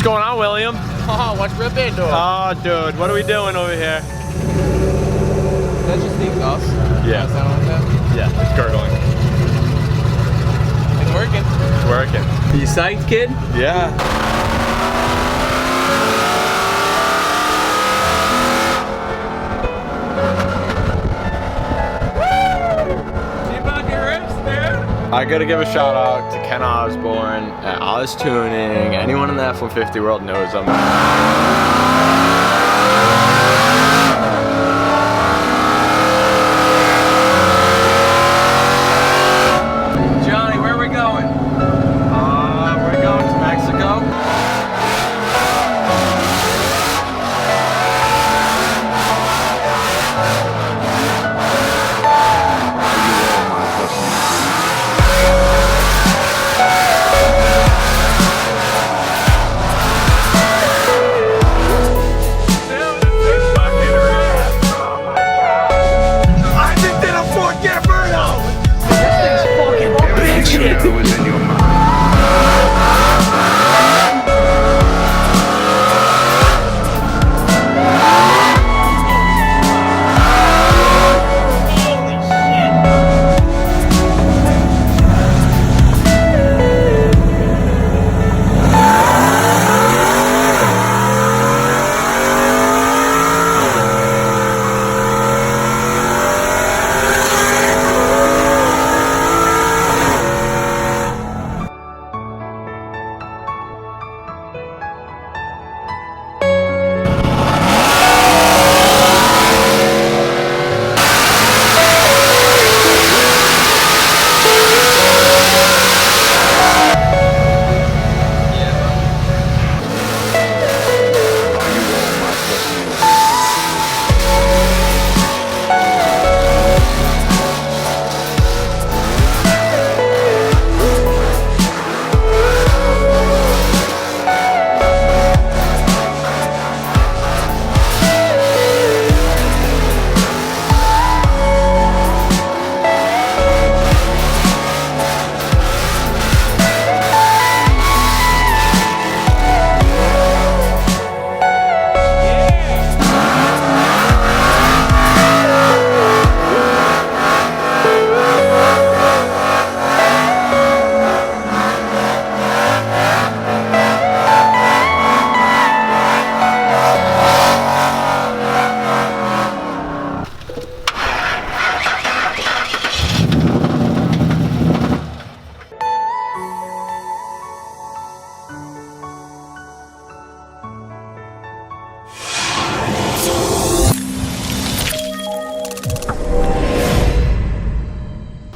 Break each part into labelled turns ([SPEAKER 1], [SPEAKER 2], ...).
[SPEAKER 1] going on, William?
[SPEAKER 2] Oh, what's ripping, dude?
[SPEAKER 1] Oh, dude, what are we doing over here?
[SPEAKER 2] That's just the exhaust.
[SPEAKER 1] Yeah.
[SPEAKER 2] Sound like that?
[SPEAKER 1] Yeah, it's gurgling.
[SPEAKER 2] It's working.
[SPEAKER 1] It's working.
[SPEAKER 2] You psyched, kid?
[SPEAKER 1] Yeah. I gotta give a shout out to Ken Osborne at Oz Tuning. Anyone in the F150 world knows him.
[SPEAKER 2] Johnny, where are we going?
[SPEAKER 1] We're going to Mexico.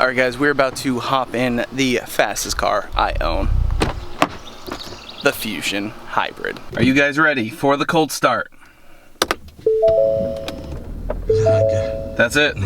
[SPEAKER 2] Alright guys, we're about to hop in the fastest car I own. The Fusion Hybrid. Are you guys ready for the cold start? That's it.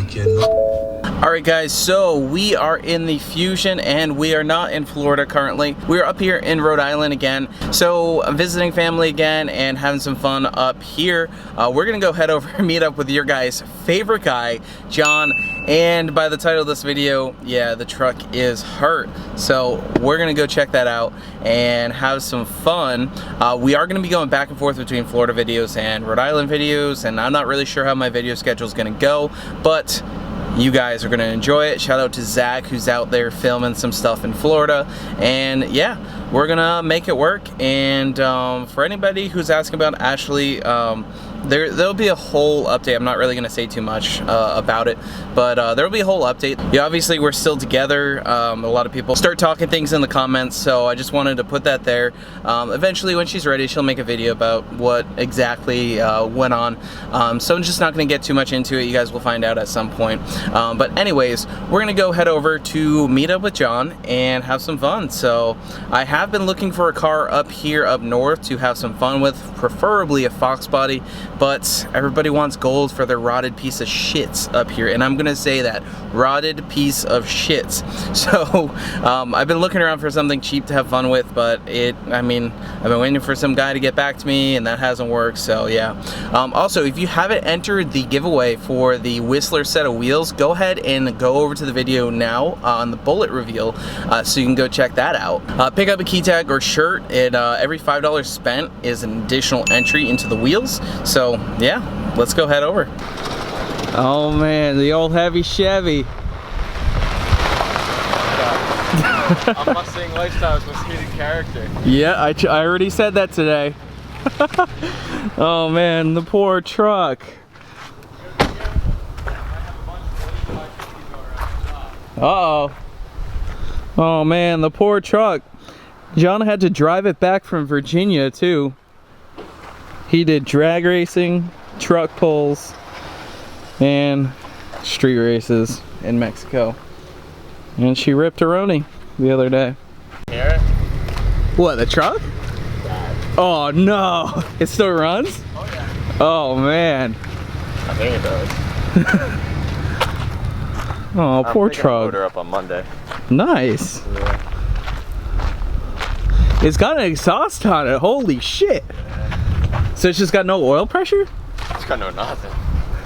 [SPEAKER 2] Alright guys, so we are in the Fusion and we are not in Florida currently. We're up here in Rhode Island again. So I'm visiting family again and having some fun up here. We're gonna go head over and meet up with your guys' favorite guy, John. And by the title of this video, yeah, the truck is hurt. So we're gonna go check that out and have some fun. We are gonna be going back and forth between Florida videos and Rhode Island videos, and I'm not really sure how my video schedule is gonna go, but you guys are gonna enjoy it. Shout out to Zach, who's out there filming some stuff in Florida. And yeah, we're gonna make it work. And for anybody who's asking about Ashley, there'll be a whole update. I'm not really gonna say too much about it, but there'll be a whole update. Yeah, obviously we're still together. A lot of people start talking things in the comments, so I just wanted to put that there. Eventually when she's ready, she'll make a video about what exactly went on. So I'm just not gonna get too much into it. You guys will find out at some point. But anyways, we're gonna go head over to meet up with John and have some fun. So I have been looking for a car up here up north to have some fun with, preferably a Fox body, but everybody wants gold for their rotted piece of shits up here, and I'm gonna say that, rotted piece of shits. So I've been looking around for something cheap to have fun with, but I mean, I've been waiting for some guy to get back to me, and that hasn't worked. So yeah. Also, if you haven't entered the giveaway for the Whistler set of wheels, go ahead and go over to the video now on the bullet reveal, so you can go check that out. Pick up a key tag or shirt, and every $5 spent is an additional entry into the wheels. So yeah, let's go head over.
[SPEAKER 3] Oh man, the old heavy Chevy.
[SPEAKER 1] A Mustang lifestyle's most hated character.
[SPEAKER 3] Yeah, I already said that today. Oh man, the poor truck. Uh-oh. Oh man, the poor truck. John had to drive it back from Virginia too. He did drag racing, truck pulls, and street races in Mexico. And she ripped a Roni the other day.
[SPEAKER 1] Hear it?
[SPEAKER 3] What, the truck? Oh no, it still runs?
[SPEAKER 1] Oh yeah.
[SPEAKER 3] Oh man.
[SPEAKER 1] I think it does.
[SPEAKER 3] Oh, poor truck.
[SPEAKER 1] Motor up on Monday.
[SPEAKER 3] Nice.
[SPEAKER 1] Yeah.
[SPEAKER 3] It's got an exhaust on it. Holy shit. So it's just got no oil pressure?
[SPEAKER 1] It's got no nothing.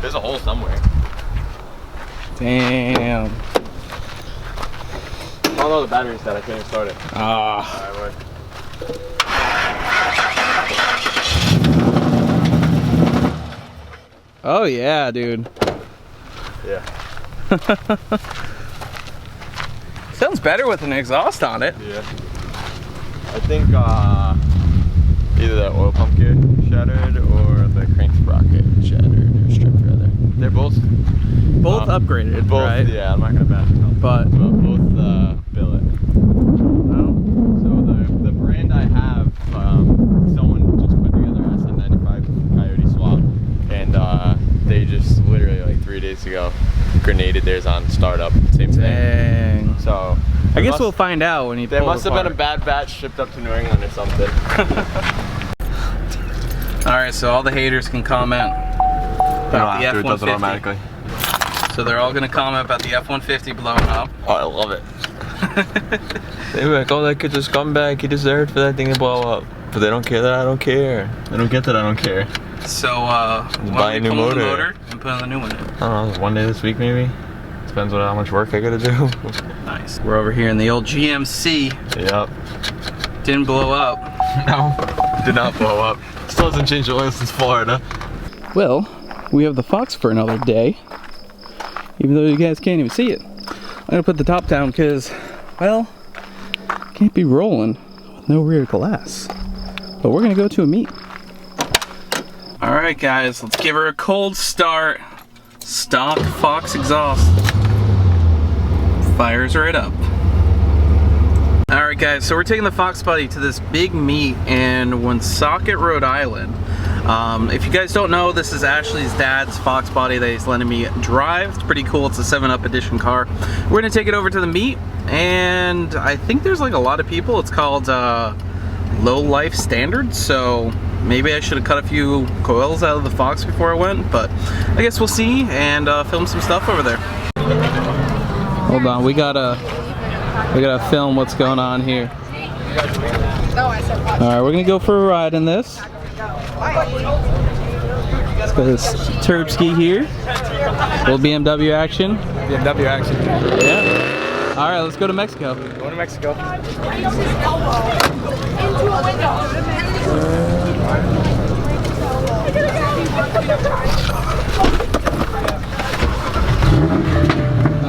[SPEAKER 1] There's a hole somewhere.
[SPEAKER 3] Damn.
[SPEAKER 1] Oh no, the battery's dead. I can't even start it.
[SPEAKER 3] Ah.
[SPEAKER 1] Alright,
[SPEAKER 3] Oh yeah, dude.
[SPEAKER 1] yeah.
[SPEAKER 3] Sounds better with an exhaust on it.
[SPEAKER 1] Yeah. I think either the oil pump gear shattered or the crank sprocket shattered or stripped rather. They're both
[SPEAKER 3] upgraded,
[SPEAKER 1] both,
[SPEAKER 3] right?
[SPEAKER 1] Yeah, I'm not gonna bash them.
[SPEAKER 3] But
[SPEAKER 1] both billet.
[SPEAKER 3] oh.
[SPEAKER 1] So the brand I have, someone just put together a SM95 Coyote swap, and they just literally like 3 days ago grenaded theirs on startup. Same thing.
[SPEAKER 3] Dang.
[SPEAKER 1] So
[SPEAKER 3] I guess we'll find out when you
[SPEAKER 1] there
[SPEAKER 3] pull
[SPEAKER 1] must have been a
[SPEAKER 3] apart.
[SPEAKER 1] bad batch shipped up to New England or something.
[SPEAKER 2] Alright, so all the haters can comment about the F-150. So they're all gonna comment about the F-150 blowing up.
[SPEAKER 1] Oh, I love it. They were like, oh, that kid's a scumbag. He deserved for that thing to blow up. But they don't care that I don't care. They don't get that I don't care.
[SPEAKER 2] So,
[SPEAKER 1] buy a new
[SPEAKER 2] the
[SPEAKER 1] motor.
[SPEAKER 2] motor and put on the new one in.
[SPEAKER 1] I don't know, one day this week maybe. Depends on how much work I gotta do.
[SPEAKER 2] Nice. We're over here in the old GMC.
[SPEAKER 1] Yep.
[SPEAKER 2] Didn't blow up.
[SPEAKER 1] No, did not blow up. Still hasn't changed oil since Florida.
[SPEAKER 3] Well, we have the Fox for another day. Even though you guys can't even see it. I'm gonna put the top down because, well, can't be rolling with no rear glass. But we're gonna go to a meet.
[SPEAKER 2] Alright guys, let's give her a cold start. Stock Fox exhaust. Fires right up. Alright guys, so we're taking the Fox Buddy to this big meet in Woonsocket, Rhode Island. If you guys don't know, this is Ashley's dad's Fox Body that he's letting me drive. It's pretty cool. It's a 7-Up edition car. We're gonna take it over to the meet, and I think there's like a lot of people. It's called Low Life Standards, so maybe I should have cut a few coils out of the Fox before I went, but I guess we'll see and film some stuff over there.
[SPEAKER 3] Hold on, we gotta film what's going on here. Alright, we're gonna go for a ride in this. Let's go this Turbski here. Little BMW action.
[SPEAKER 1] BMW action.
[SPEAKER 3] Yeah. Alright, let's go to Mexico.
[SPEAKER 1] Going to Mexico.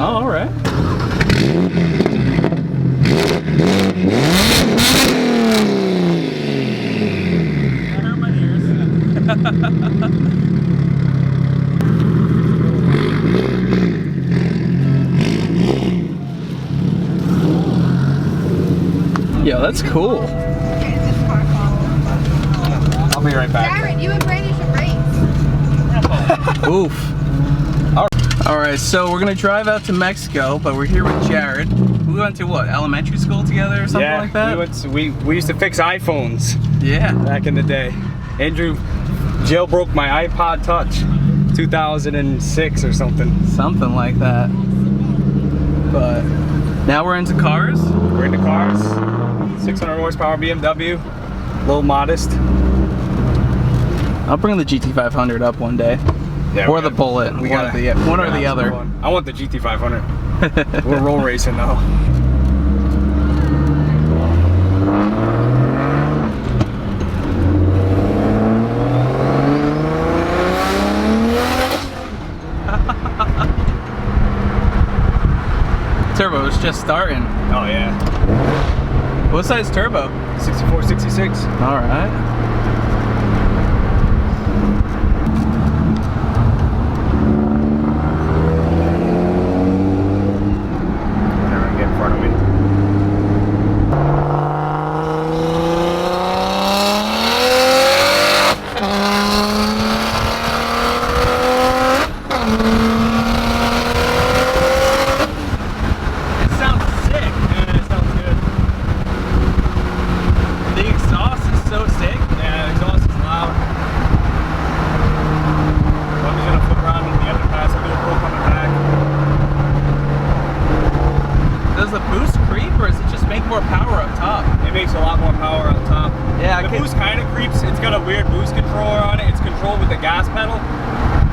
[SPEAKER 3] Oh, alright. That hurt my ears. Yo, that's cool.
[SPEAKER 1] I'll be right back.
[SPEAKER 4] Jared, you and Brady should race.
[SPEAKER 3] Oof. Alright, so we're gonna drive out to Mexico, but we're here with Jared. We went to what, elementary school together or something like that?
[SPEAKER 5] We used to fix iPhones
[SPEAKER 3] Yeah.
[SPEAKER 5] back in the day. Andrew jailbroke my iPod Touch, 2006 or something.
[SPEAKER 3] Something like that. But now we're into cars.
[SPEAKER 5] We're into cars. 600 horsepower BMW, a little modest.
[SPEAKER 3] I'll bring the GT500 up one day.
[SPEAKER 5] Yeah,
[SPEAKER 3] Or the Bullet. One or the other.
[SPEAKER 5] I want the GT500. We're roll racing now.
[SPEAKER 3] Turbo is just starting.
[SPEAKER 5] Oh yeah.
[SPEAKER 3] What size turbo?
[SPEAKER 5] 64, 66.
[SPEAKER 3] All right.
[SPEAKER 5] Get in front of me.
[SPEAKER 3] It sounds sick.
[SPEAKER 5] Yeah, it sounds good.
[SPEAKER 3] The exhaust is so sick.
[SPEAKER 5] Yeah, the exhaust is loud. I'm just gonna flip around in the underpass. I'll do a broke on the back.
[SPEAKER 3] Does the boost creep or does it just make more power up top?
[SPEAKER 5] It makes a lot more power on top.
[SPEAKER 3] Yeah,
[SPEAKER 5] The boost kind of creeps. It's got a weird boost controller on it. It's controlled with the gas pedal.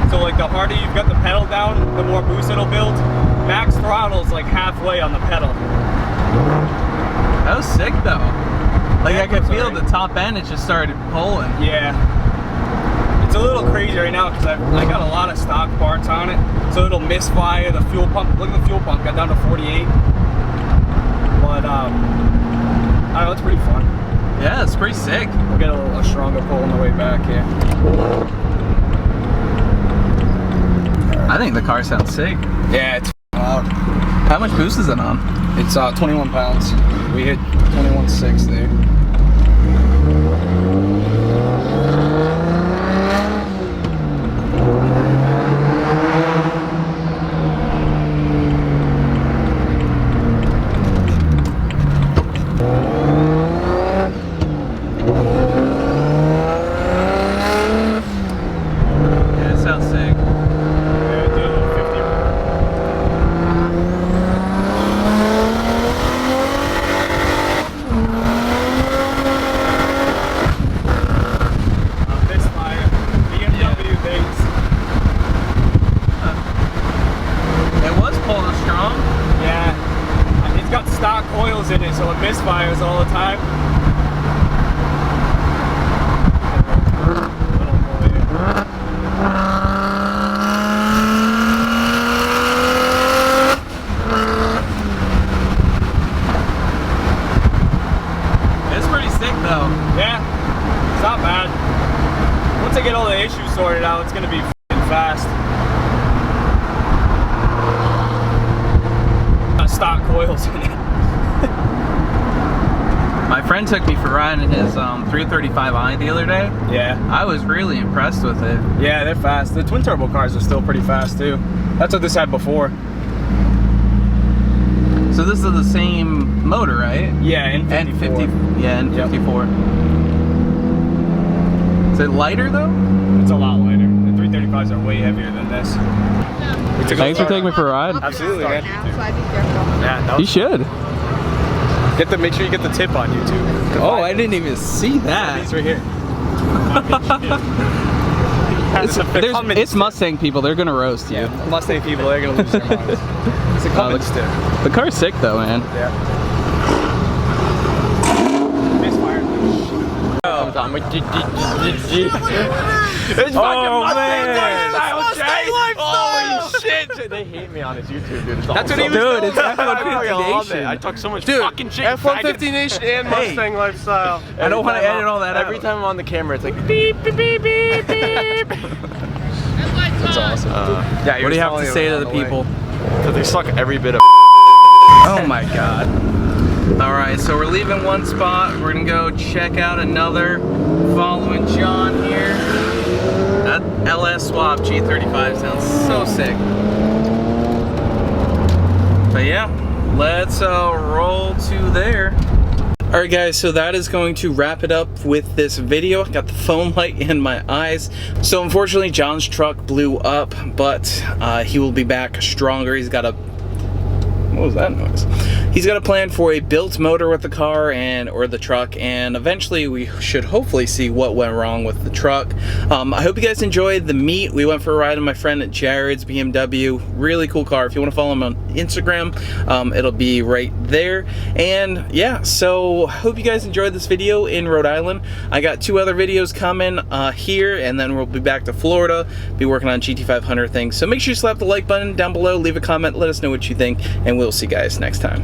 [SPEAKER 5] So like the harder you've got the pedal down, the more boost it'll build. Max throttle is like halfway on the pedal.
[SPEAKER 3] That was sick though. Like
[SPEAKER 5] Yeah,
[SPEAKER 3] I could
[SPEAKER 5] it's
[SPEAKER 3] feel
[SPEAKER 5] alright.
[SPEAKER 3] the top end, it just started pulling.
[SPEAKER 5] Yeah. It's a little crazy right now because I got a lot of stock parts on it. So it'll misfire the fuel pump. Look at the fuel pump, got down to 48. But I don't know, it's pretty fun.
[SPEAKER 3] Yeah, it's pretty sick.
[SPEAKER 5] We'll get a stronger pull on the way back here.
[SPEAKER 3] I think the car sounds sick.
[SPEAKER 5] Yeah, it's loud.
[SPEAKER 3] How much boost is it on?
[SPEAKER 5] It's 21 pounds. We hit 21.6 there.
[SPEAKER 3] Yeah, it sounds sick.
[SPEAKER 5] Yeah, do a little 50. This fire, BMW things.
[SPEAKER 3] It was pulling strong.
[SPEAKER 5] Yeah, it's got stock coils in it, so it misfires all the time. Little boy here.
[SPEAKER 3] It's pretty sick though.
[SPEAKER 5] Yeah, it's not bad. Once I get all the issues sorted out, it's gonna be f***ing fast. Got stock coils in it.
[SPEAKER 3] My friend took me for a ride in his 335i the other day.
[SPEAKER 5] Yeah.
[SPEAKER 3] I was really impressed with it.
[SPEAKER 5] Yeah, they're fast. The twin turbo cars are still pretty fast too. That's what this had before.
[SPEAKER 3] So this is the same motor, right?
[SPEAKER 5] Yeah, N54.
[SPEAKER 3] N50, yeah, N54. Is it lighter though?
[SPEAKER 5] It's a lot lighter. The 335s are way heavier than this.
[SPEAKER 3] Thanks for taking me for a ride.
[SPEAKER 5] Absolutely, man.
[SPEAKER 4] Now, so I'd be careful.
[SPEAKER 5] Yeah, that
[SPEAKER 3] You
[SPEAKER 5] was,
[SPEAKER 3] should.
[SPEAKER 5] make sure you get the tip on YouTube.
[SPEAKER 3] Oh, I didn't even see that.
[SPEAKER 5] It's right here.
[SPEAKER 3] It's Mustang people. They're gonna roast you.
[SPEAKER 5] Yeah, Mustang people, they're gonna lose their minds. It's a Cummins stick.
[SPEAKER 3] The car's sick though, man.
[SPEAKER 5] Yeah. Misfire.
[SPEAKER 1] It's fucking Mustang
[SPEAKER 5] man.
[SPEAKER 1] lifestyle,
[SPEAKER 5] Mustang
[SPEAKER 1] Jay.
[SPEAKER 5] lifestyle.
[SPEAKER 1] Holy shit. They hate me on his YouTube, dude. It's
[SPEAKER 5] That's what
[SPEAKER 1] awesome.
[SPEAKER 5] he was
[SPEAKER 3] Dude, it's
[SPEAKER 1] I fucking
[SPEAKER 3] F150
[SPEAKER 1] love it.
[SPEAKER 3] Nation.
[SPEAKER 1] I talk so much
[SPEAKER 6] Dude,
[SPEAKER 1] fucking shit.
[SPEAKER 6] F150 Nation and Mustang lifestyle.
[SPEAKER 3] I don't want to edit all that
[SPEAKER 1] Every
[SPEAKER 3] out.
[SPEAKER 1] time I'm on the camera, it's like beep, beep, beep, beep, beep. That's awesome.
[SPEAKER 5] Yeah,
[SPEAKER 3] What do you have to say to the people?
[SPEAKER 1] They suck every bit of.
[SPEAKER 3] Oh my god. Alright, so we're leaving one spot. We're gonna go check out another. Following John here. That LS swap G35 sounds so sick. But yeah, let's roll to there.
[SPEAKER 2] Alright guys, so that is going to wrap it up with this video. I got the foam light in my eyes. So unfortunately John's truck blew up, but he will be back stronger. He's got a... what was that noise? He's got a plan for a built motor with the car or the truck, and eventually we should hopefully see what went wrong with the truck. I hope you guys enjoyed the meet. We went for a ride in my friend Jared's BMW. Really cool car. If you want to follow him on Instagram, it'll be right there. And yeah, so hope you guys enjoyed this video in Rhode Island. I got 2 other videos coming here, and then we'll be back to Florida, be working on GT500 things. So make sure you slap the like button down below, leave a comment, let us know what you think, and we'll see you guys next time.